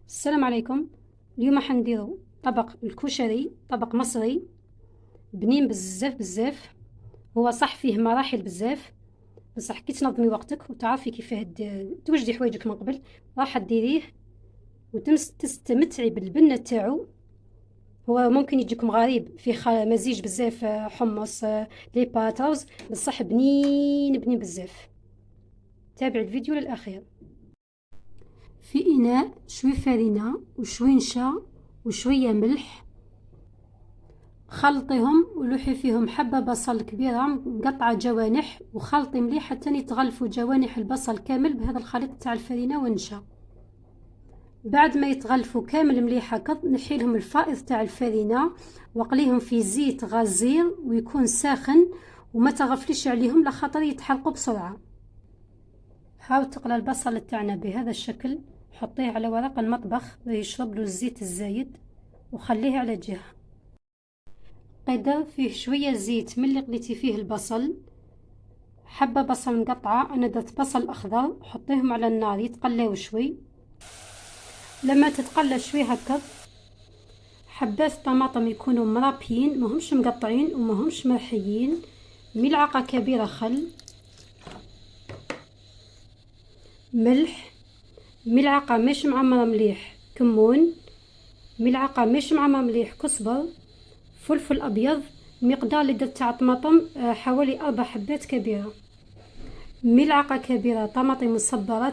السلام عليكم. اليوم حنديرو طبق الكشري، طبق مصري بنين بزاف بزاف. هو صح فيه مراحل بزاف، بصح كي تنظمي وقتك وتعرفي كيفاه توجدي حوايجك من قبل راح ديريه وتستمتعي بالبنة تاعو. هو ممكن يجيكم غريب فيه مزيج بزاف، حمص، لي باتوز، بصح بنين بنين بزاف. تابع الفيديو للأخير. في إناء شوي فرينة وشوي نشا وشوية ملح، خلطيهم ولوحي فيهم حبة بصل كبيرة مقطعة جوانح، وخلطي مليح حتى يتغلفوا جوانح البصل كامل بهذا الخليط تاع الفرينة والنشا. بعد ما يتغلفوا كامل مليح هكا نحيلهم الفائض تاع الفرينة وقليهم في زيت غزير ويكون ساخن، وما تغفليش عليهم لخاطر يتحرقوا بسرعة. حاول تقلى البصل تاعنا بهذا الشكل، حطيه على ورق المطبخ يشرب له الزيت الزايد وخليه على جهة. قدر فيه شوية زيت من اللي قليتي فيه البصل، حبة بصل مقطعة، أنا درت بصل أخضر، حطيهم على النار يتقلاو شوي. لما تتقلى شوي هكا حبات طماطم يكونوا مرابيين، ماهمش مقطعين وماهمش مرحيين، ملعقة كبيرة خل، ملح، ملعقة مش معمرة مليح كمون، ملعقة مش معمرة مليح كزبر، فلفل أبيض، مقدار اللي درت تاع طماطم حوالي 4 حبات كبيرة، ملعقة كبيرة طماطم مصبرة،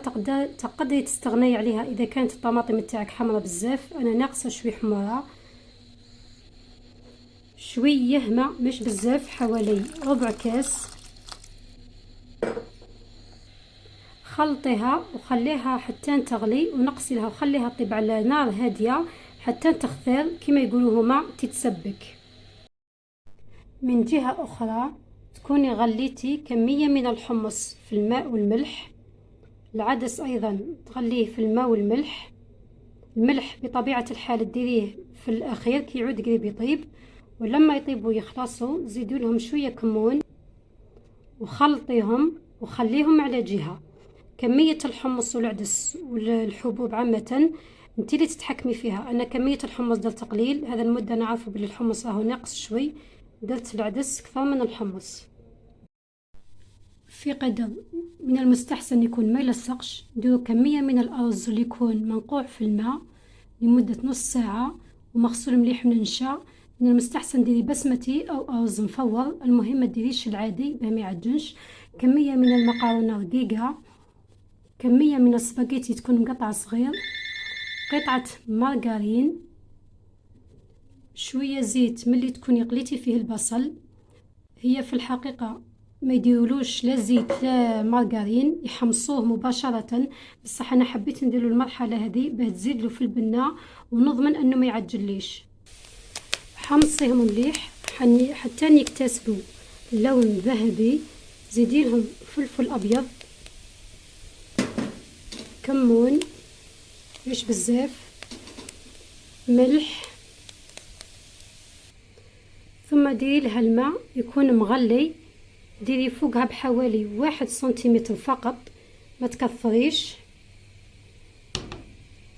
تقدري تستغني عليها إذا كانت الطماطم تاعك حمرا بزاف، أنا ناقصة شوي حمرة، شوية ماء مش بزاف حوالي ربع كاس. خلطيها وخليها حتى تغلي ونقصيها وخليها طيب على نار هادية حتى تختار كما يقولوا هما تتسبك. من جهة أخرى تكوني غليتي كمية من الحمص في الماء والملح، العدس أيضا تغليه في الماء والملح، الملح بطبيعة الحال ديريه في الأخير كي يعود قريب يطيب، ولما يطيبوا يخلصوا زيدوا لهم شوية كمون وخلطيهم وخليهم على جهة. كمية الحمص والعدس والحبوب عامة انتي اللي تتحكمي فيها. أنا كمية الحمص درت قليل، هذا المدة أنا عارفة بلي الحمص راهو ناقص شوي، درت العدس كثر من الحمص. في قدر من المستحسن يكون ما يلصقش، نديرو كمية من الأرز اللي يكون منقوع في الماء لمدة نص ساعة ومغسول مليح من النشا. من المستحسن ديري بسمتي أو أرز مفور، المهم ما ديريش العادي باه ما يعجنش. كمية من المكرونة رقيقة، كمية من السباغيتي تكون مقطعة صغير، قطعة مارغرين، شوية زيت ملي تكوني قليتي فيه البصل. هي في الحقيقة ما يديرولوش لا زيت لا مارغرين، يحمصوه مباشرة، بصح انا حبيت نديرو المرحلة هذه باه تزيدلو في البنة ونضمن انه ما يعجليش. حمصيهم مليح حتى يكتسبوا لون ذهبي. زيدي لهم فلفل ابيض، كمون مش بزاف، ملح، ثم ديري لها الماء يكون مغلي، ديري فوقها بحوالي 1 سنتيمتر فقط، ما تكثريش،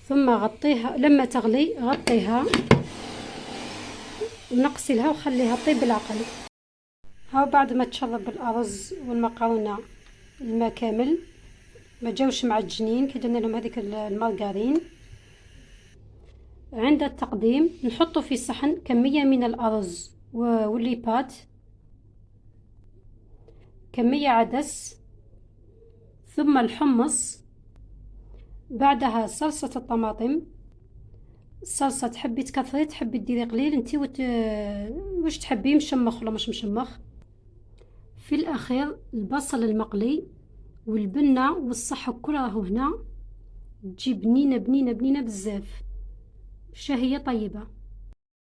ثم غطيها لما تغلي غطيها ونقصي لها وخليها طيب بالعقل. هاو بعد ما تشرب الارز والمكرونه الماء كامل ما جاوش معجنين كي درنا لهم هذيك المارغرين، عند التقديم نحطو في صحن كميه من الارز والليبات، كميه عدس، ثم الحمص، بعدها صلصة الطماطم. الصلصة تحبي تكثري تحبي ديري قليل انتي واش تحبي، مشمخ ولا مش مشمخ. في الاخير البصل المقلي والبنة والصحة كلها راهو هنا، تجي بنينة بنينة بنينة بزاف، شهية طيبة.